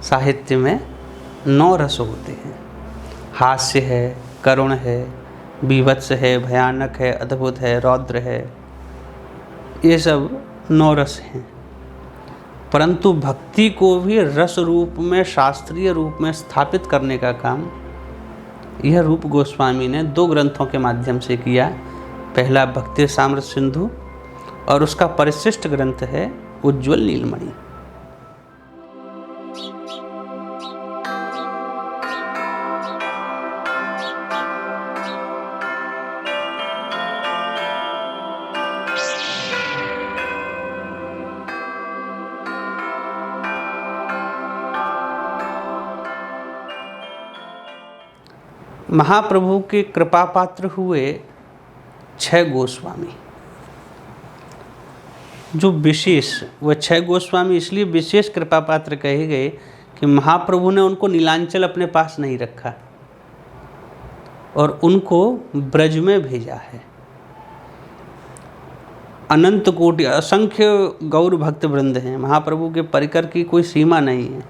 साहित्य में 9 रस होते हैं। हास्य है, करुण है, बीभत्स है, भयानक है, अद्भुत है, रौद्र है, ये सब 9 रस हैं। परंतु भक्ति को भी रस रूप में, शास्त्रीय रूप में स्थापित करने का काम यह रूप गोस्वामी ने 2 ग्रंथों के माध्यम से किया। पहला भक्ति रसामृत सिंधु और उसका परिशिष्ट ग्रंथ है उज्ज्वल नीलमणि। महाप्रभु के कृपा पात्र हुए 6 गोस्वामी। जो विशेष, वह 6 गोस्वामी इसलिए विशेष कृपा पात्र कहे गए कि महाप्रभु ने उनको नीलांचल अपने पास नहीं रखा और उनको ब्रज में भेजा है। अनंत कोटि, असंख्य गौर भक्त वृंद हैं। महाप्रभु के परिकर की कोई सीमा नहीं है,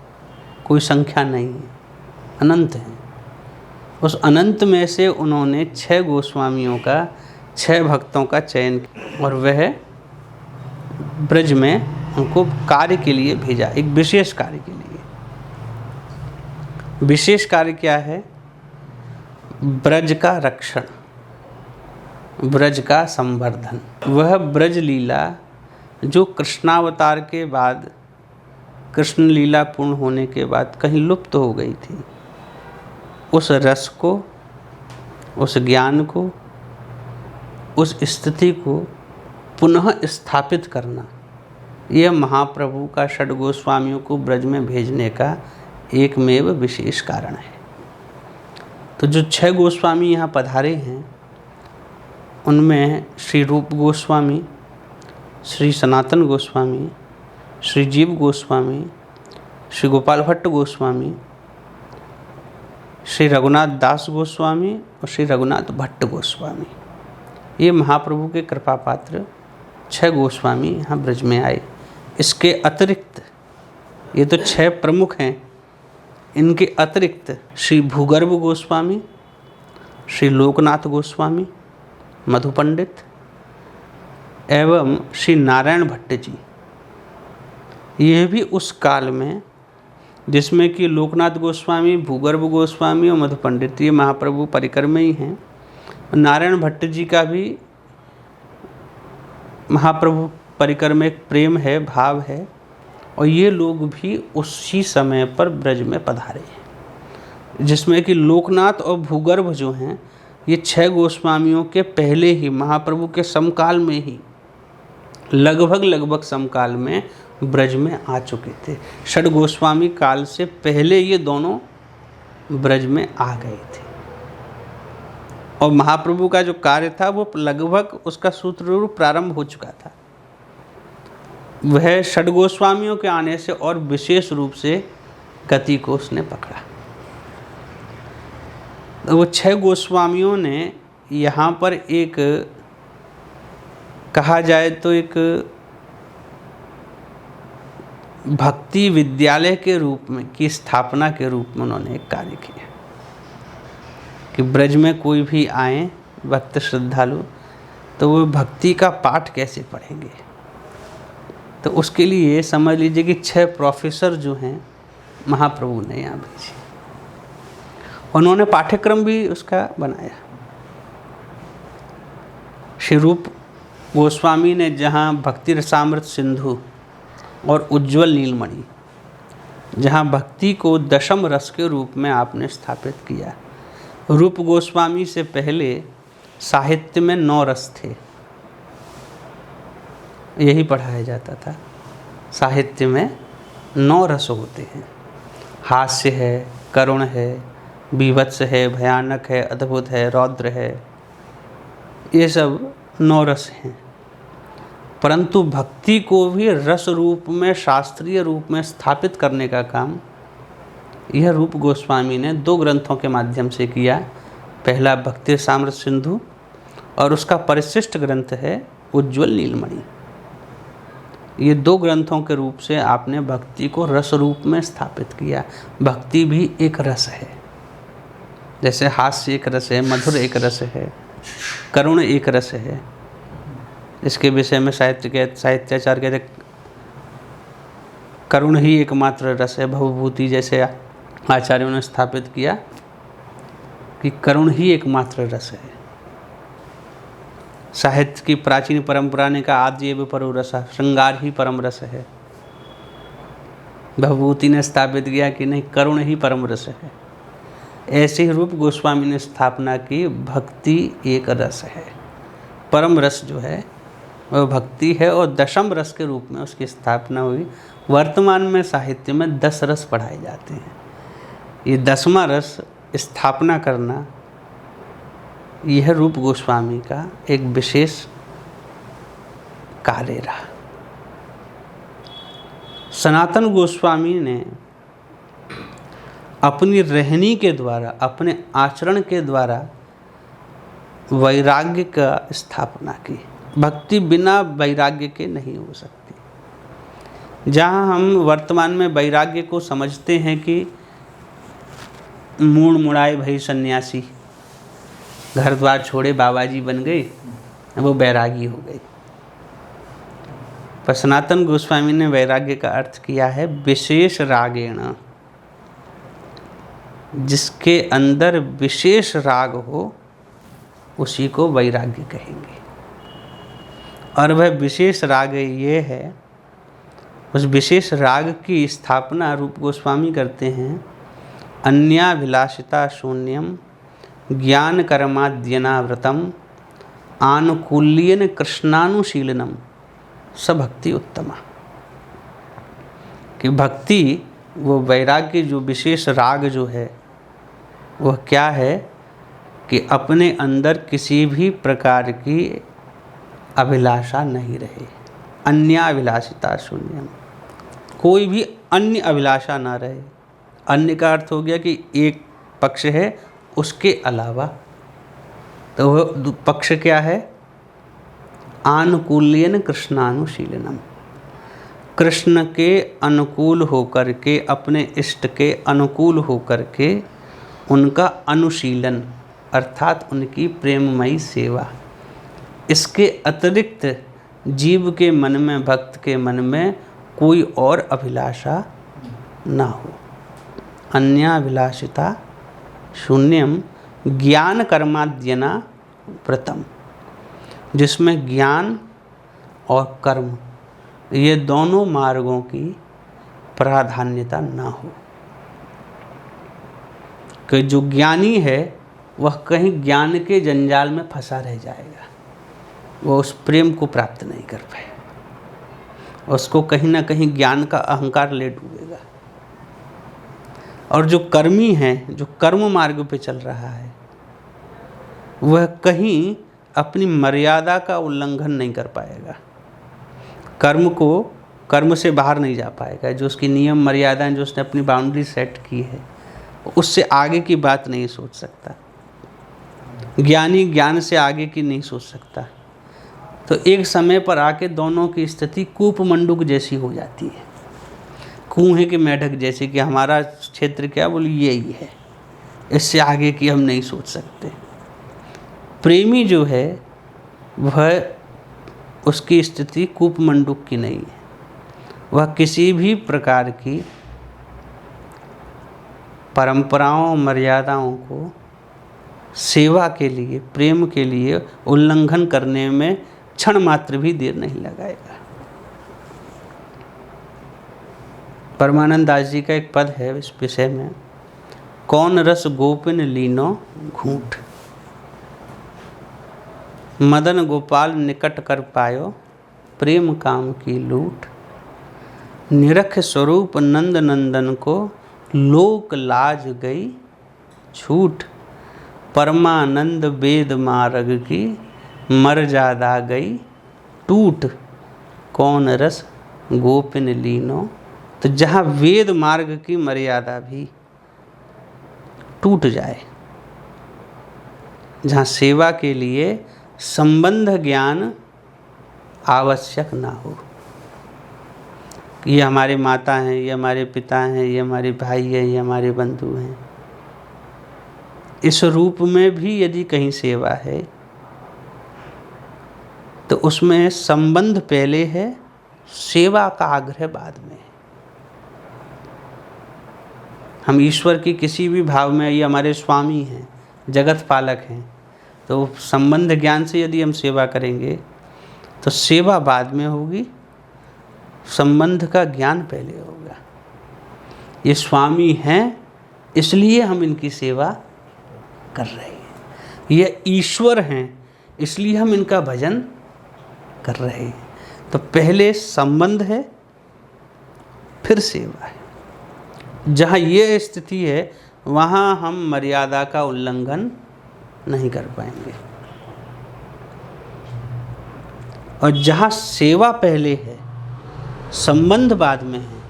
कोई संख्या नहीं है, अनंत है। उस अनंत में से उन्होंने 6 गोस्वामियों का, 6 भक्तों का चयन किया और वह ब्रज में उनको कार्य के लिए भेजा, एक विशेष कार्य के लिए। विशेष कार्य क्या है? ब्रज का रक्षण, ब्रज का संवर्धन। वह ब्रज लीला जो कृष्णावतार के बाद, कृष्ण लीला पूर्ण होने के बाद कहीं लुप्त हो गई थी, उस रस को, उस ज्ञान को, उस स्थिति को पुनः स्थापित करना, यह महाप्रभु का 6 गोस्वामियों को ब्रज में भेजने का एकमेव विशेष कारण है। तो जो 6 गोस्वामी यहाँ पधारे हैं, उनमें श्री रूप गोस्वामी, श्री सनातन गोस्वामी, श्री जीव गोस्वामी, श्री गोपाल भट्ट गोस्वामी, श्री रघुनाथ दास गोस्वामी और श्री रघुनाथ भट्ट गोस्वामी, ये महाप्रभु के कृपा पात्र 6 गोस्वामी यहाँ ब्रज में आए। इसके अतिरिक्त, ये तो 6 प्रमुख हैं, इनके अतिरिक्त श्री भूगर्भ गोस्वामी, श्री लोकनाथ गोस्वामी, मधु पंडित एवं श्री नारायण भट्ट जी, ये भी उस काल में, जिसमें कि लोकनाथ गोस्वामी, भूगर्भ गोस्वामी और मधु पंडित ये महाप्रभु परिकर में ही हैं। नारायण भट्ट जी का भी महाप्रभु परिकर में एक प्रेम है, भाव है, और ये लोग भी उसी समय पर ब्रज में पधारे हैं। जिसमें कि लोकनाथ और भूगर्भ जो हैं, ये 6 गोस्वामियों के पहले ही, महाप्रभु के समकाल में ही, लगभग समकाल में ब्रज में आ चुके थे। 6 गोस्वामी काल से पहले ये दोनों ब्रज में आ गए थे और महाप्रभु का जो कार्य था वो लगभग उसका सूत्ररूप प्रारंभ हो चुका था। वह 6 गोस्वामियों के आने से और विशेष रूप से गति को उसने पकड़ा। वो 6 गोस्वामियों ने यहाँ पर एक, कहा जाए तो एक भक्ति विद्यालय के रूप में की स्थापना के रूप में उन्होंने एक कार्य किया कि ब्रज में कोई भी आए भक्त श्रद्धालु तो वो भक्ति का पाठ कैसे पढ़ेंगे। तो उसके लिए समझ लीजिए कि 6 प्रोफेसर जो हैं महाप्रभु ने यहाँ भेजे। उन्होंने पाठ्यक्रम भी उसका बनाया। श्री रूप गोस्वामी ने जहाँ भक्ति रसामृत सिंधु और उज्ज्वल नीलमणि, जहाँ भक्ति को दशम रस के रूप में आपने स्थापित किया। रूप गोस्वामी से पहले साहित्य में 9 रस थे, यही पढ़ाया जाता था। साहित्य में 9 रस होते हैं। हास्य है, करुण है, बीभत्स है, भयानक है, अद्भुत है, रौद्र है, ये सब 9 रस हैं। परंतु भक्ति को भी रस रूप में, शास्त्रीय रूप में स्थापित करने का काम यह रूप गोस्वामी ने 2 ग्रंथों के माध्यम से किया। पहला भक्ति रसामृत सिंधु और उसका परिशिष्ट ग्रंथ है उज्ज्वल नीलमणि। ये 2 ग्रंथों के रूप से आपने भक्ति को रस रूप में स्थापित किया। भक्ति भी एक रस है, जैसे हास्य एक रस है, मधुर एक रस है, करुण एक रस है। इसके विषय में साहित्याचार्य कहते करुण ही एकमात्र रस है। भवभूति जैसे आचार्यों ने स्थापित किया कि करुण ही एकमात्र रस है। साहित्य की प्राचीन परंपरा ने कहा आद्येव परो रस, श्रृंगार ही परम रस है। भवभूति ने स्थापित किया कि नहीं, करुण ही परम रस है। ऐसे ही रूप गोस्वामी ने स्थापना की, भक्ति एक रस है। परम रस जो है वह भक्ति है और दशम रस के रूप में उसकी स्थापना हुई। वर्तमान में साहित्य में 10 रस पढ़ाए जाते हैं। ये 10वां रस स्थापना करना, यह रूप गोस्वामी का एक विशेष कार्य रहा। सनातन गोस्वामी ने अपनी रहनी के द्वारा, अपने आचरण के द्वारा वैराग्य का स्थापना की। भक्ति बिना वैराग्य के नहीं हो सकती। जहाँ हम वर्तमान में वैराग्य को समझते हैं कि मूड़ मुड़ाए भई सन्यासी, घर द्वार छोड़े बाबा जी बन गए, वो वैरागी हो गई। पर सनातन गोस्वामी ने वैराग्य का अर्थ किया है विशेष रागेण, जिसके अंदर विशेष राग हो उसी को वैराग्य कहेंगे। और वह विशेष राग ये है, उस विशेष राग की स्थापना रूप गोस्वामी करते हैं। अन्याभिलाषिता शून्यम ज्ञान कर्माद्यनाव्रतम आनुकूल्यन कृष्णानुशीलनम स भक्ति उत्तमा। कि भक्ति, वो वैराग्य जो विशेष राग जो है वह क्या है कि अपने अंदर किसी भी प्रकार की अभिलाषा नहीं रहे। अन्याभिलाषिता शून्यम, कोई भी अन्य अभिलाषा ना रहे। अन्य का अर्थ हो गया कि एक पक्ष है, उसके अलावा। तो वह पक्ष क्या है? आनुकूल्यन कृष्णानुशीलनम, कृष्ण के अनुकूल होकर के, अपने इष्ट के अनुकूल होकर के उनका अनुशीलन अर्थात उनकी प्रेममयी सेवा। इसके अतिरिक्त जीव के मन में, भक्त के मन में कोई और अभिलाषा ना हो। अन्याभिलाषिता शून्यम ज्ञान कर्माद्यना व्रतम, जिसमें ज्ञान और कर्म ये दोनों मार्गों की प्राधान्यता ना हो। कि जो ज्ञानी है वह कहीं ज्ञान के जंजाल में फंसा रह जाएगा, वह उस प्रेम को प्राप्त नहीं कर पाएगा, उसको कहीं ना कहीं ज्ञान का अहंकार ले डूबेगा। और जो कर्मी है, जो कर्म मार्ग पे चल रहा है, वह कहीं अपनी मर्यादा का उल्लंघन नहीं कर पाएगा, कर्म से बाहर नहीं जा पाएगा। जो उसकी नियम मर्यादाएं, जो उसने अपनी बाउंड्री सेट की है, उससे आगे की बात नहीं सोच सकता। ज्ञानी ज्ञान से आगे की नहीं सोच सकता। तो एक समय पर आके दोनों की स्थिति कूप मंडूक जैसी हो जाती है, कुएं के मेढक जैसे कि हमारा क्षेत्र क्या बोली यही है, इससे आगे की हम नहीं सोच सकते। प्रेमी जो है वह, उसकी स्थिति कूप मंडूक की नहीं है। वह किसी भी प्रकार की परंपराओं मर्यादाओं को सेवा के लिए, प्रेम के लिए उल्लंघन करने में क्षण मात्र भी देर नहीं लगाएगा। परमानंद दास जी का एक पद है इस विषय में, कौन रस गोपिन लीनो घूंट, मदन गोपाल निकट कर पायो प्रेम काम की लूट, निरख स्वरूप नंद नंदन को लोक लाज गई छूट, परमानंद वेद मार्ग की मर्यादा गई टूट, कौन रस गोपिन लीनो। तो जहाँ वेद मार्ग की मर्यादा भी टूट जाए, जहाँ सेवा के लिए संबंध ज्ञान आवश्यक ना हो, ये हमारे माता हैं, ये हमारे पिता हैं, ये हमारे भाई हैं, ये हमारे बंधु हैं। इस रूप में भी यदि कहीं सेवा है तो उसमें संबंध पहले है, सेवा का आग्रह बाद में। हम ईश्वर की किसी भी भाव में, ये हमारे स्वामी हैं, जगत पालक हैं, तो संबंध ज्ञान से यदि हम सेवा करेंगे तो सेवा बाद में होगी, संबंध का ज्ञान पहले होगा। ये स्वामी हैं इसलिए हम इनकी सेवा कर रहे हैं, ये ईश्वर हैं इसलिए हम इनका भजन कर रहे हैं। तो पहले संबंध है, फिर सेवा है। जहाँ ये स्थिति है वहाँ हम मर्यादा का उल्लंघन नहीं कर पाएंगे, और जहाँ सेवा पहले है, संबंध बाद में है,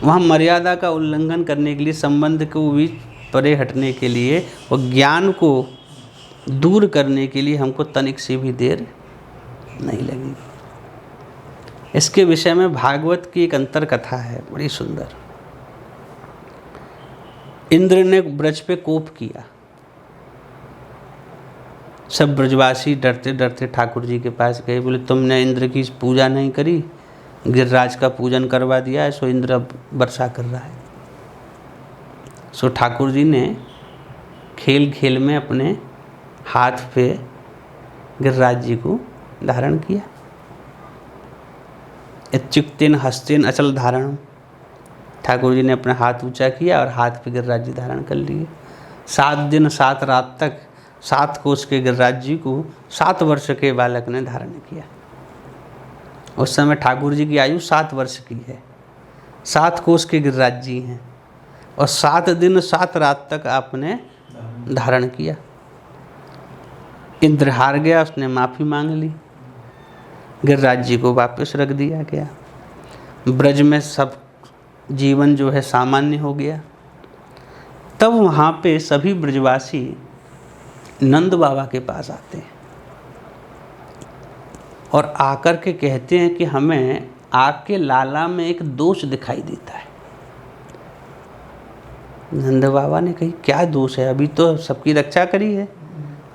वहाँ मर्यादा का उल्लंघन करने के लिए, संबंध को भी परे हटने के लिए और ज्ञान को दूर करने के लिए हमको तनिक सी भी देर नहीं लगेगी। इसके विषय में भागवत की एक अंतर कथा है, बड़ी सुंदर। इंद्र ने ब्रज पे कोप किया। सब ब्रजवासी डरते डरते ठाकुर जी के पास गए, बोले तुमने इंद्र की पूजा नहीं करी, गिरिराज का पूजन करवा दिया है, सो इंद्र अब वर्षा कर रहा है। सो ठाकुर जी ने खेल खेल में अपने हाथ पे गिरिराज जी को धारण किया। इत्युक्तेन हस्तेन अचल धारण, ठाकुर जी ने अपना हाथ ऊंचा किया और हाथ पे गिरिराज जी धारण कर लिए। 7 दिन 7 रात तक 7 कोस के गिरिराज जी को 7 वर्ष के बालक ने धारण किया। उस समय ठाकुर जी की आयु 7 वर्ष की है, 7 कोस के गिरिराज जी हैं, और 7 दिन 7 रात तक आपने धारण किया। इंद्र हार गया, उसने माफ़ी मांग ली, गिरिराज जी को वापस रख दिया गया। ब्रज में सब जीवन जो है सामान्य हो गया। तब वहाँ पे सभी ब्रजवासी नंद बाबा के पास आते हैं और आकर के कहते हैं कि हमें आपके लाला में एक दोष दिखाई देता है। नंद बाबा ने कही क्या दोष है, अभी तो सबकी रक्षा करी है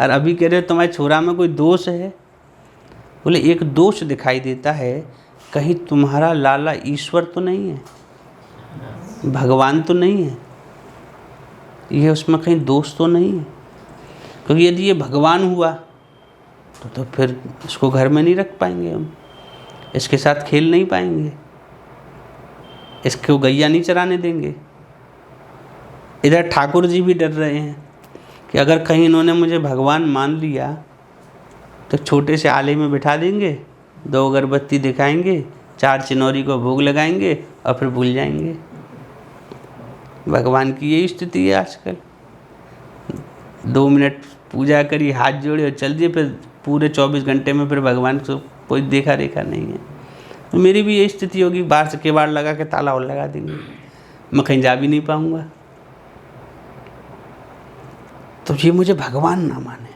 और अभी कह रहे हो तुम्हारे छोरा में कोई दोष है। बोले एक दोष दिखाई देता है, कहीं तुम्हारा लाला ईश्वर तो नहीं है, भगवान तो नहीं है, ये उसमें कहीं दोष तो नहीं है। क्योंकि यदि ये भगवान हुआ तो फिर इसको घर में नहीं रख पाएंगे हम, इसके साथ खेल नहीं पाएंगे, इसको गैया नहीं चराने देंगे। इधर ठाकुर जी भी डर रहे हैं कि अगर कहीं इन्होंने मुझे भगवान मान लिया तो छोटे से आले में बिठा देंगे, 2 अगरबत्ती दिखाएंगे, 4 चिनौरी को भोग लगाएंगे और फिर भूल जाएंगे। भगवान की यही स्थिति है आजकल। 2 मिनट पूजा करी, हाथ जोड़े और चल दिए, फिर पूरे 24 घंटे में फिर भगवान को कोई देखा रेखा नहीं है। तो मेरी भी यही स्थिति होगी, बाहर से केवाड़ लगा के ताला और लगा देंगे, मैं कहीं जा भी नहीं पाऊँगा। तो ये मुझे भगवान ना माने।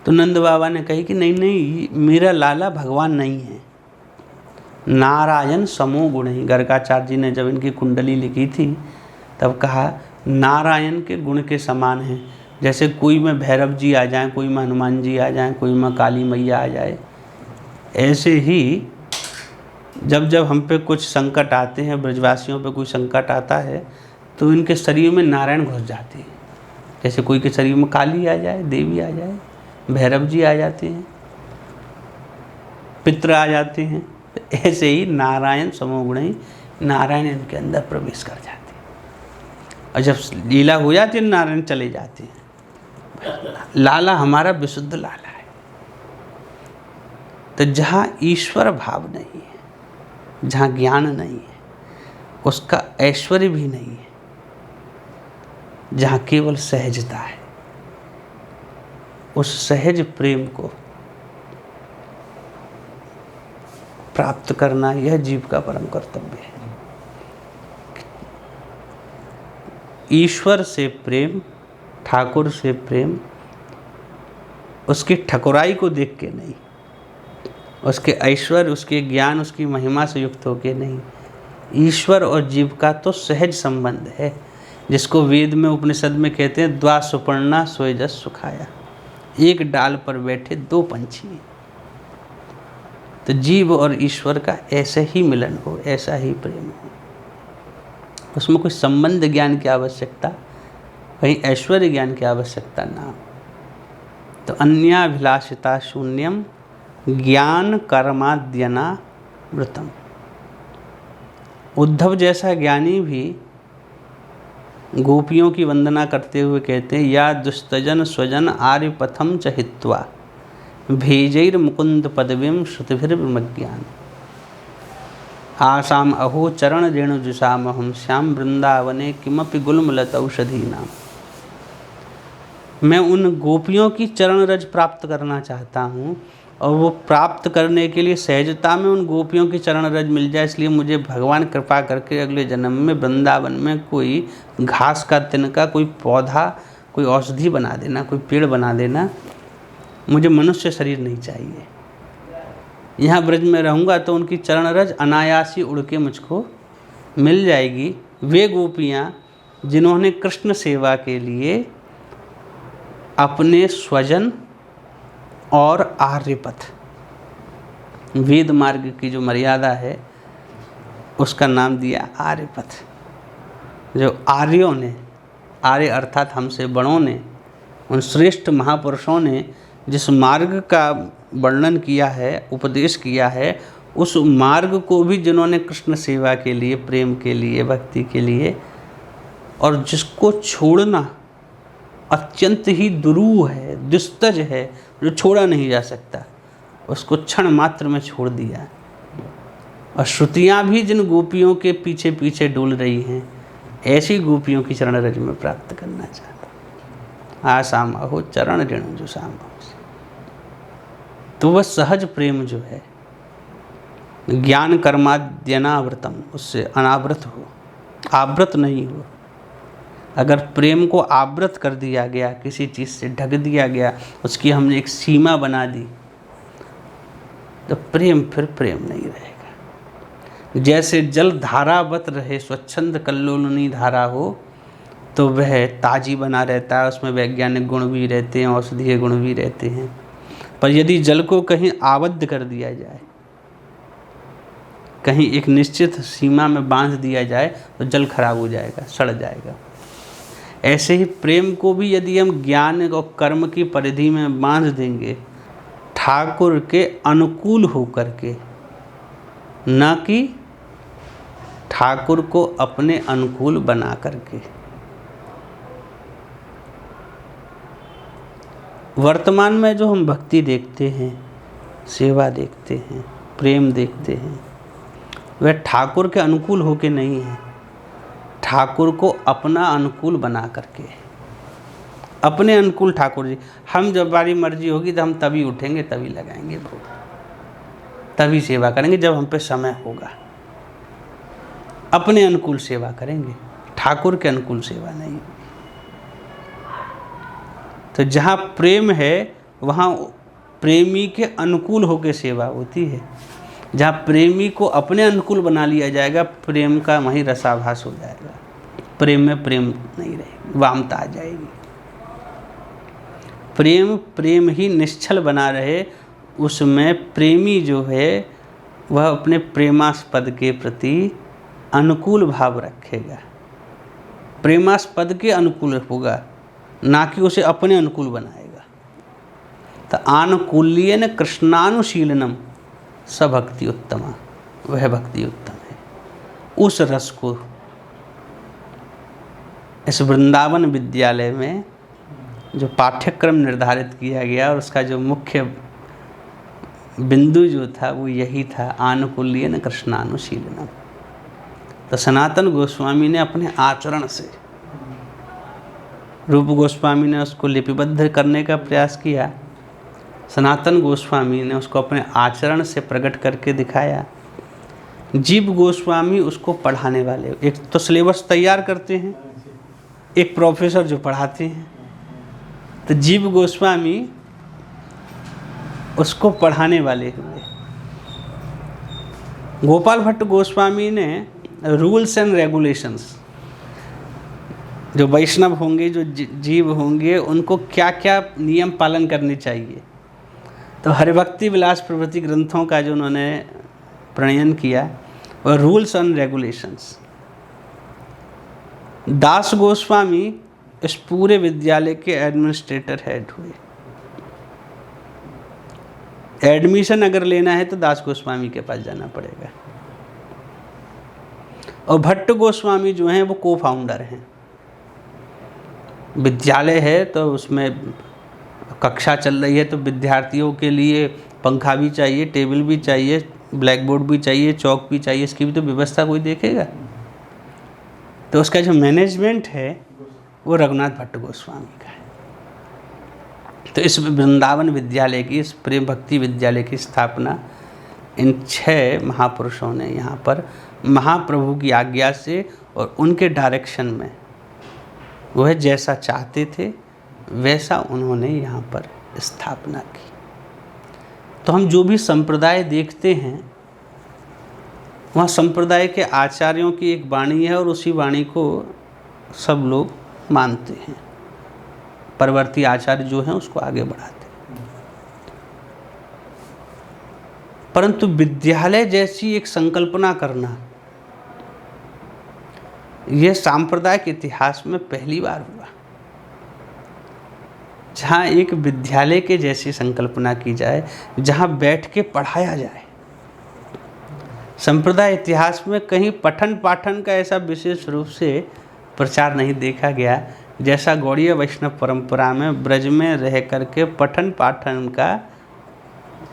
तो नंद बाबा ने कही कि नहीं नहीं, मेरा लाला भगवान नहीं है, नारायण समो गुण ही। गर्गाचार्य जी ने जब इनकी कुंडली लिखी थी तब कहा नारायण के गुण के समान है। जैसे कोई में भैरव जी आ जाएं, कोई में हनुमान जी आ जाएं, कोई में काली मैया आ जाए, ऐसे ही जब जब हम पे कुछ संकट आते हैं, ब्रजवासियों पे कोई संकट आता है तो इनके शरीर में नारायण घुस जाते हैं। जैसे कोई के शरीर में काली आ जाए, देवी आ जाए, भैरव जी आ जाते हैं, पितृ आ जाते हैं, तो ऐसे ही नारायण समोगुण ही नारायण इनके अंदर प्रवेश कर जाते हैं। और जब लीला हो जाती है नारायण चले जाते हैं। लाला हमारा विशुद्ध लाला है। तो जहाँ ईश्वर भाव नहीं है, जहाँ ज्ञान नहीं है, उसका ऐश्वर्य भी नहीं है, जहाँ केवल सहजता है, उस सहज प्रेम को प्राप्त करना यह जीव का परम कर्तव्य है। ईश्वर से प्रेम, ठाकुर से प्रेम, उसकी ठकुराई को देख के नहीं, उसके ऐश्वर्य, उसके ज्ञान, उसकी महिमा से युक्त होके नहीं। ईश्वर और जीव का तो सहज संबंध है, जिसको वेद में उपनिषद में कहते हैं द्वा सुपर्णा सोय जस सुखाया। एक डाल पर बैठे दो पंछी हैं। तो जीव और ईश्वर का ऐसे ही मिलन हो, ऐसा ही प्रेम हो। उसमें कोई संबंध ज्ञान की आवश्यकता, कहीं ऐश्वर्य ज्ञान की आवश्यकता ना हो। तो अन्याभिलाषिता शून्यम ज्ञान कर्माद्यना वृतम। उद्धव जैसा ज्ञानी भी गोपियों की वंदना करते हुए कहते हैं या दुस्तजन स्वजन आर्य पथम च हित्वा भेजैर मुकुंद पदवीं श्रुतिभिर्विमज्ञान आसाम अहो चरण रेणुजुषामहं श्याम वृंदावने किमपि गुल्मलत औषधीनाम। मैं उन गोपियों की चरण रज प्राप्त करना चाहता हूँ, और वो प्राप्त करने के लिए सहजता में उन गोपियों की चरण रज मिल जाए, इसलिए मुझे भगवान कृपा करके अगले जन्म में वृंदावन में कोई घास का तिनका, कोई पौधा, कोई औषधि बना देना, कोई पेड़ बना देना। मुझे मनुष्य शरीर नहीं चाहिए। यहाँ ब्रज में रहूँगा तो उनकी चरण रज अनायासी उड़ के मुझको मिल जाएगी। वे गोपियाँ जिन्होंने कृष्ण सेवा के लिए अपने स्वजन और आर्यपथ, वेद मार्ग की जो मर्यादा है उसका नाम दिया आर्यपथ। जो आर्यों ने, आर्य अर्थात हमसे बड़ों ने, उन श्रेष्ठ महापुरुषों ने जिस मार्ग का वर्णन किया है, उपदेश किया है, उस मार्ग को भी जिन्होंने कृष्ण सेवा के लिए, प्रेम के लिए, भक्ति के लिए, और जिसको छोड़ना अत्यंत ही दुरूह है, दुस्तज है, जो छोड़ा नहीं जा सकता, उसको क्षण मात्र में छोड़ दिया। और श्रुतियाँ भी जिन गोपियों के पीछे पीछे डोल रही हैं, ऐसी गोपियों की चरण रज में प्राप्त करना चाहता। आसाम अहो चरण रेणुजुषाम। तो वह सहज प्रेम जो है, ज्ञान कर्माद्यनावृतम, उससे अनावृत हो, आवृत नहीं हो। अगर प्रेम को आवृत कर दिया गया, किसी चीज़ से ढक दिया गया, उसकी हमने एक सीमा बना दी, तो प्रेम फिर प्रेम नहीं रहेगा। जैसे जल धारावत रहे, स्वच्छंद कल्लोलनी धारा हो, तो वह ताजी बना रहता है, उसमें वैज्ञानिक गुण भी रहते हैं, औषधीय गुण भी रहते हैं। पर यदि जल को कहीं आबद्ध कर दिया जाए, कहीं एक निश्चित सीमा में बांध दिया जाए, तो जल खराब हो जाएगा, सड़ जाएगा। ऐसे ही प्रेम को भी यदि हम ज्ञान और कर्म की परिधि में बांध देंगे, ठाकुर के अनुकूल होकर के, न कि ठाकुर को अपने अनुकूल बना करके। वर्तमान में जो हम भक्ति देखते हैं, सेवा देखते हैं, प्रेम देखते हैं, वह ठाकुर के अनुकूल होके नहीं है, ठाकुर को अपना अनुकूल बना करके। अपने अनुकूल ठाकुर जी, हम जब हमारी मर्जी होगी तो हम तभी उठेंगे, तभी लगाएंगे भोग, तभी सेवा करेंगे जब हम पे समय होगा। अपने अनुकूल सेवा करेंगे, ठाकुर के अनुकूल सेवा नहीं। तो जहाँ प्रेम है वहाँ प्रेमी के अनुकूल होकर सेवा होती है। जहाँ प्रेमी को अपने अनुकूल बना लिया जाएगा, प्रेम का वहीं रसाभास हो जाएगा, प्रेम में प्रेम नहीं रहेगी, वामता आ जाएगी। प्रेम प्रेम ही निश्चल बना रहे, उसमें प्रेमी जो है वह अपने प्रेमास्पद के प्रति अनुकूल भाव रखेगा, प्रेमास्पद के अनुकूल होगा, ना कि उसे अपने अनुकूल बनाएगा। तो आनुकूल्येन कृष्णानुशीलनम स भक्ति उत्तमा, वह भक्ति उत्तम है। उस रस को इस वृंदावन विद्यालय में जो पाठ्यक्रम निर्धारित किया गया और उसका जो मुख्य बिंदु जो था वो यही था, आनुकूल्येन कृष्णानुशीलनम। तो सनातन गोस्वामी ने अपने आचरण से, रूप गोस्वामी ने उसको लिपिबद्ध करने का प्रयास किया, सनातन गोस्वामी ने उसको अपने आचरण से प्रकट करके दिखाया, जीव गोस्वामी उसको पढ़ाने वाले, एक तो सिलेबस तैयार करते हैं, एक प्रोफेसर जो पढ़ाते हैं, तो जीव गोस्वामी उसको पढ़ाने वाले हुए। गोपाल भट्ट गोस्वामी ने रूल्स एंड रेगुलेशंस, जो वैष्णव होंगे, जो जीव होंगे, उनको क्या क्या नियम पालन करने चाहिए, तो हरिभक्ति विलास प्रभृति ग्रंथों का जो उन्होंने प्रणयन किया और रूल्स एंड रेगुलेशंस। दास गोस्वामी इस पूरे विद्यालय के एडमिनिस्ट्रेटर हेड हुए। एडमिशन अगर लेना है तो दास गोस्वामी के पास जाना पड़ेगा। और भट्ट गोस्वामी जो हैं वो को फाउंडर हैं। विद्यालय है तो उसमें कक्षा चल रही है तो विद्यार्थियों के लिए पंखा भी चाहिए, टेबल भी चाहिए, ब्लैक बोर्ड भी चाहिए, चौक भी चाहिए, इसकी भी तो व्यवस्था कोई देखेगा। तो उसका जो मैनेजमेंट है वो रघुनाथ भट्ट गोस्वामी का है। तो इस वृंदावन विद्यालय की, इस प्रेम भक्ति विद्यालय की स्थापना इन 6 महापुरुषों ने यहाँ पर महाप्रभु की आज्ञा से और उनके डायरेक्शन में, वह जैसा चाहते थे वैसा उन्होंने यहाँ पर स्थापना की। तो हम जो भी संप्रदाय देखते हैं वहाँ संप्रदाय के आचार्यों की एक वाणी है और उसी वाणी को सब लोग मानते हैं। परवर्ती आचार्य जो हैं उसको आगे बढ़ाते हैं। परंतु विद्यालय जैसी एक संकल्पना करना, यह सांप्रदायिक इतिहास में पहली बार हुआ, जहाँ एक विद्यालय के जैसी संकल्पना की जाए, जहाँ बैठ के पढ़ाया जाए। संप्रदाय इतिहास में कहीं पठन पाठन का ऐसा विशेष रूप से प्रचार नहीं देखा गया जैसा गौड़ीय वैष्णव परंपरा में ब्रज में रह करके पठन पाठन का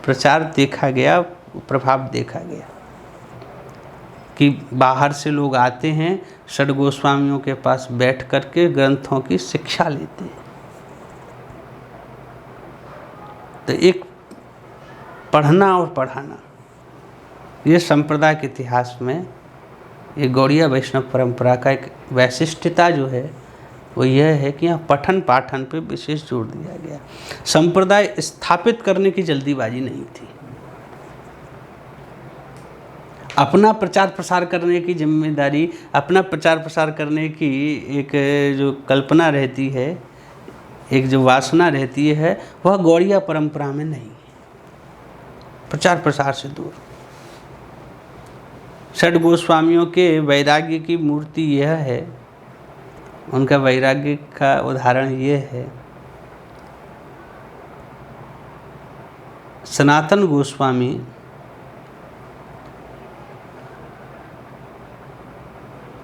प्रचार देखा गया, प्रभाव देखा गया। कि बाहर से लोग आते हैं, षड गोस्वामियों के पास बैठ करके ग्रंथों की शिक्षा लेते हैं। तो एक पढ़ना और पढ़ाना, ये संप्रदाय के इतिहास में ये गौड़ीय वैष्णव परंपरा का एक वैशिष्ट्यता जो है वो यह है कि यहाँ पठन पाठन पे विशेष जोर दिया गया। संप्रदाय स्थापित करने की जल्दीबाजी नहीं थी। अपना प्रचार प्रसार करने की जिम्मेदारी, अपना प्रचार प्रसार करने की एक जो कल्पना रहती है, एक जो वासना रहती है, वह गौड़ीय परंपरा में नहीं। प्रचार प्रसार से दूर। षड गोस्वामियों के वैराग्य की मूर्ति यह है, उनका वैराग्य का उदाहरण यह है। सनातन गोस्वामी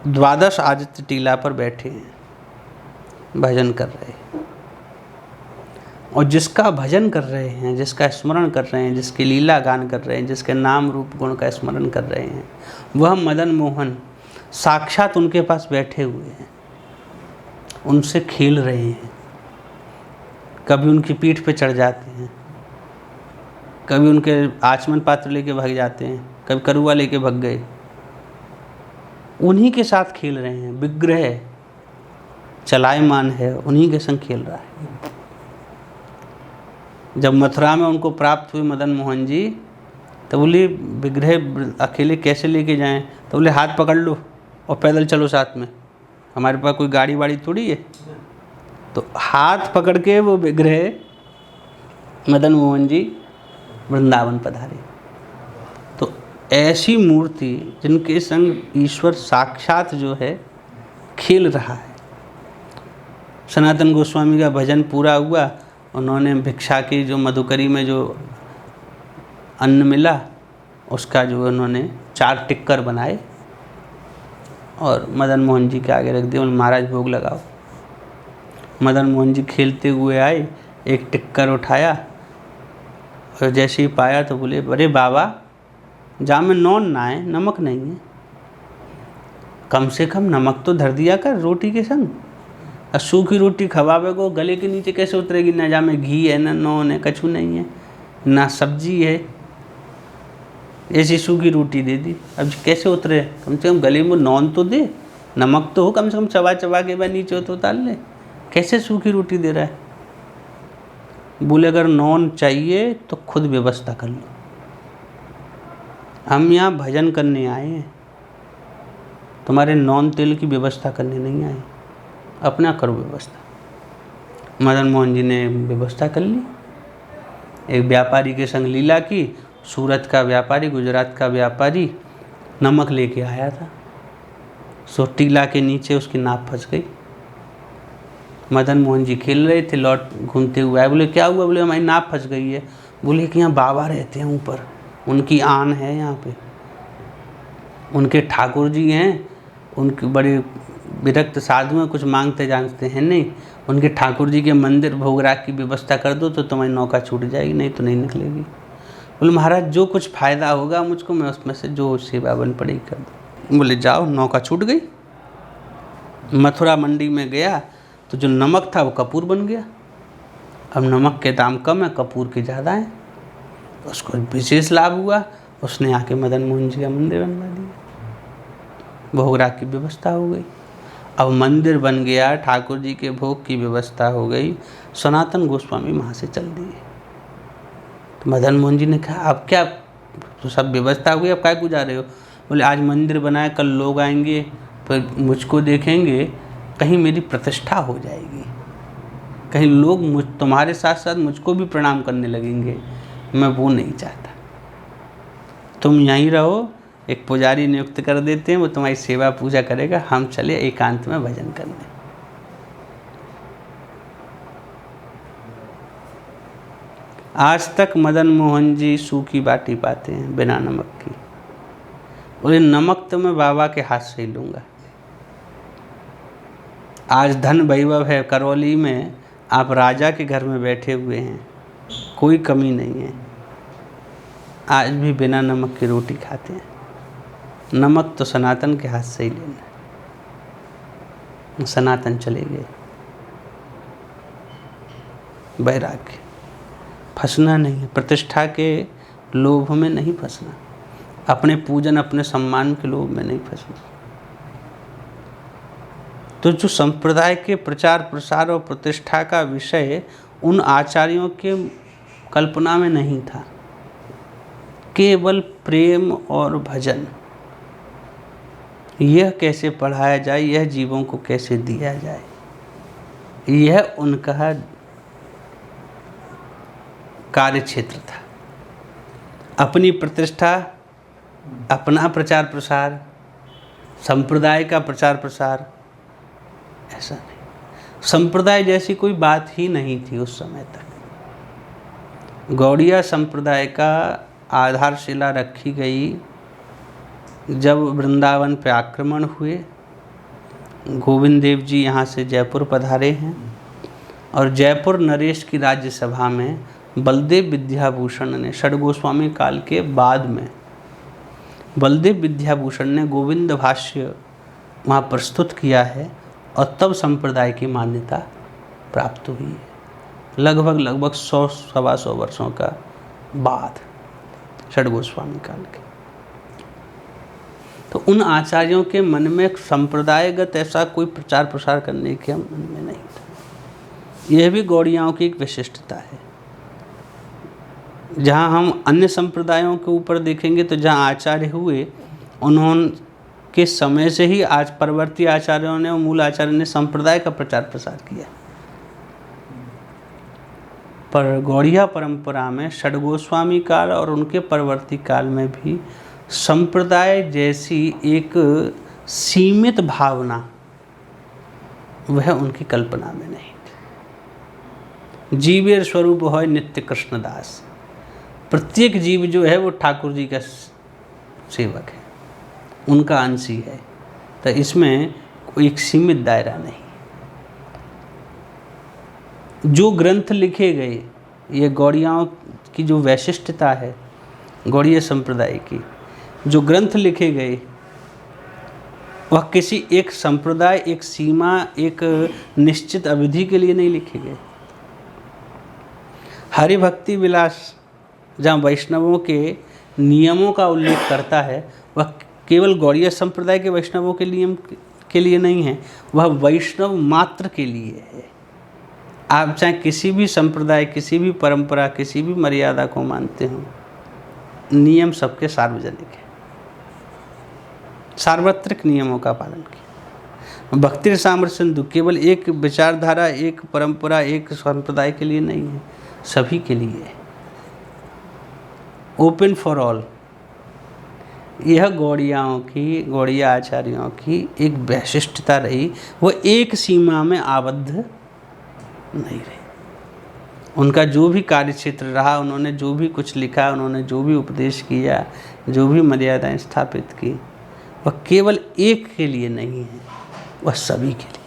द्वादश आदित्य टीला पर बैठे हैं, भजन कर रहे हैं, और जिसका भजन कर रहे हैं, जिसका स्मरण कर रहे हैं, जिसकी लीला गान कर रहे हैं, जिसके नाम रूप गुण का स्मरण कर रहे हैं, वह मदन मोहन साक्षात उनके पास बैठे हुए हैं, उनसे खेल रहे हैं। कभी उनकी पीठ पे चढ़ जाते हैं, कभी उनके आचमन पात्र लेके भाग जाते हैं, कभी करुआ लेके भाग गए, उन्हीं के साथ खेल रहे हैं। विग्रह चलायमान है, उन्हीं के संग खेल रहा है। जब मथुरा में उनको प्राप्त हुए मदन मोहन जी, तो बोले विग्रह अकेले कैसे लेके जाएं? तो बोले हाथ पकड़ लो और पैदल चलो साथ में, हमारे पास कोई गाड़ी वाड़ी थोड़ी है। तो हाथ पकड़ के वो विग्रह मदन मोहन जी वृंदावन पधारे। तो ऐसी मूर्ति जिनके संग ईश्वर साक्षात जो है खेल रहा है। सनातन गोस्वामी का भजन पूरा हुआ, उन्होंने भिक्षा की जो मधुकरी में जो अन्न मिला उसका जो उन्होंने 4 टिक्कर बनाए और मदन मोहन जी के आगे रख दिए। महाराज भोग लगाओ। मदन मोहन जी खेलते हुए आए, एक टिक्कर उठाया और जैसे ही पाया तो बोले, अरे बाबा जा में नॉन ना है, नमक नहीं है, कम से कम नमक तो धर दिया कर रोटी के संग। और सूखी रोटी खवावे को गले के नीचे कैसे उतरेगी? ना जा में घी है, ना नॉन है, कछु नहीं है, ना सब्जी है, ऐसी सूखी रोटी दे दी। अब कैसे उतरे? कम से कम गले में नॉन तो दे, नमक तो हो, कम से कम चबा चबा के बाद नीचे तो उतार ले। कैसे सूखी रोटी दे रहा है? बोले अगर नॉन चाहिए तो खुद व्यवस्था कर लो। हम यहाँ भजन करने आए हैं, तुम्हारे नॉन तेल की व्यवस्था करने नहीं आए, अपना करो व्यवस्था। मदन मोहन जी ने व्यवस्था कर ली। एक व्यापारी के संग लीला की। सूरत का व्यापारी, गुजरात का व्यापारी नमक लेके आया था, सो टीला के नीचे उसकी नाव फंस गई। मदन मोहन जी खेल रहे थे, लौट घूमते हुए आए। बोले क्या हुआ? बोले हमारी नाव फंस गई है। बोले कि यहाँ बाबा रहते हैं ऊपर, उनकी आन है यहाँ पे, उनके ठाकुर जी हैं, उनके बड़े विरक्त साधु हैं, कुछ मांगते जानते हैं नहीं। उनके ठाकुर जी के मंदिर भोगराग की व्यवस्था कर दो तो तुम्हारी नौका छूट जाएगी, नहीं तो नहीं निकलेगी। बोले महाराज जो कुछ फ़ायदा होगा मुझको, मैं उसमें से जो सेवा बन पड़ेगी कर दो। बोले जाओ। नौका छूट गई। मथुरा मंडी में गया तो जो नमक था वो कपूर बन गया। अब नमक के दाम कम है, कपूर के ज़्यादा हैं, तो उसको विशेष लाभ हुआ। उसने आके मदन मोहन जी का मंदिर बनवा दिया, भोगराग की व्यवस्था हो गई। अब मंदिर बन गया, ठाकुर जी के भोग की व्यवस्था हो गई। सनातन गोस्वामी वहाँ से चल दिए। तो मदन मोहन जी ने कहा अब क्या, तो सब व्यवस्था हो गई, अब क्या को जा रहे हो? बोले आज मंदिर बनाए, कल लोग आएंगे, फिर मुझको देखेंगे, कहीं मेरी प्रतिष्ठा हो जाएगी, कहीं लोग तुम्हारे साथ साथ मुझको भी प्रणाम करने लगेंगे, मैं वो नहीं चाहता। तुम यहीं रहो, एक पुजारी नियुक्त कर देते हैं, वो तुम्हारी सेवा पूजा करेगा, हम चले एकांत में भजन करने। आज तक मदन मोहन जी सूखी बाटी पाते हैं बिना नमक की। बोले नमक तो मैं बाबा के हाथ से ही लूँगा। आज धन वैभव है करौली में, आप राजा के घर में बैठे हुए हैं, कोई कमी नहीं है, आज भी बिना नमक की रोटी खाते हैं। नमक तो सनातन के हाथ से ही लेना है। सनातन चले गए। वैराग्य, फंसना नहीं है, प्रतिष्ठा के लोभ में नहीं फंसना, अपने पूजन अपने सम्मान के लोभ में नहीं फंसना। तो जो संप्रदाय के प्रचार प्रसार और प्रतिष्ठा का विषय उन आचार्यों के कल्पना में नहीं था, केवल प्रेम और भजन, यह कैसे पढ़ाया जाए, यह जीवों को कैसे दिया जाए, यह उनका कार्य क्षेत्र था। अपनी प्रतिष्ठा, अपना प्रचार प्रसार, संप्रदाय का प्रचार प्रसार, ऐसा नहीं। संप्रदाय जैसी कोई बात ही नहीं थी उस समय तक। गौड़िया संप्रदाय का आधारशिला रखी गई जब वृंदावन पे आक्रमण हुए। गोविंद देव जी यहाँ से जयपुर पधारे हैं और जयपुर नरेश की राज्यसभा में बलदेव विद्याभूषण ने, षडगोस्वामी काल के बाद में बलदेव विद्याभूषण ने गोविंद भाष्य वहाँ प्रस्तुत किया है और तब संप्रदाय की मान्यता प्राप्त हुई है। लगभग 100-125 वर्षों का बाद, षडगोस्वामी काल के। तो उन आचार्यों के मन में संप्रदायगत ऐसा कोई प्रचार प्रसार करने के मन में नहीं था। यह भी गौड़ियाओं की एक विशिष्टता है। जहाँ हम अन्य संप्रदायों के ऊपर देखेंगे तो जहाँ आचार्य हुए, उन्होंने समय से ही आज परवर्ती आचार्यों ने और मूल आचार्य ने संप्रदाय का प्रचार प्रसार किया। पर गौड़िया परंपरा में षडगोस्वामी काल और उनके परवर्ती काल में भी संप्रदाय जैसी एक सीमित भावना वह उनकी कल्पना में नहीं थी। जीवेर स्वरूप है नित्य कृष्णदास। प्रत्येक जीव जो है वो ठाकुर जी का सेवक है, उनका अंशी है। तो इसमें कोई एक सीमित दायरा नहीं। जो ग्रंथ लिखे गए, ये गौड़ियाओं की जो वैशिष्टता है, गौड़ीय संप्रदाय की जो ग्रंथ लिखे गए, वह किसी एक संप्रदाय, एक सीमा, एक निश्चित अवधि के लिए नहीं लिखे गए। हरि भक्ति विलास जहाँ वैष्णवों के नियमों का उल्लेख करता है, वह केवल गौड़ीय संप्रदाय के वैष्णवों के नियम के लिए नहीं है, वह वैष्णव मात्र के लिए है। आप चाहे किसी भी संप्रदाय, किसी भी परंपरा, किसी भी मर्यादा को मानते हो, नियम सबके सार्वजनिक है, सार्वत्रिक नियमों का पालन किया। भक्ति रसामृत सिंधु केवल एक विचारधारा, एक परंपरा, एक संप्रदाय के लिए नहीं है, सभी के लिए है, ओपन फॉर ऑल। यह गौड़िया आचार्यों की एक वैशिष्टता रही, वो एक सीमा में आबद्ध नहीं रहे। उनका जो भी कार्य क्षेत्र रहा, उन्होंने जो भी कुछ लिखा, उन्होंने जो भी उपदेश किया, जो भी मर्यादाएं स्थापित की, वह केवल एक के लिए नहीं है, वह सभी के लिए।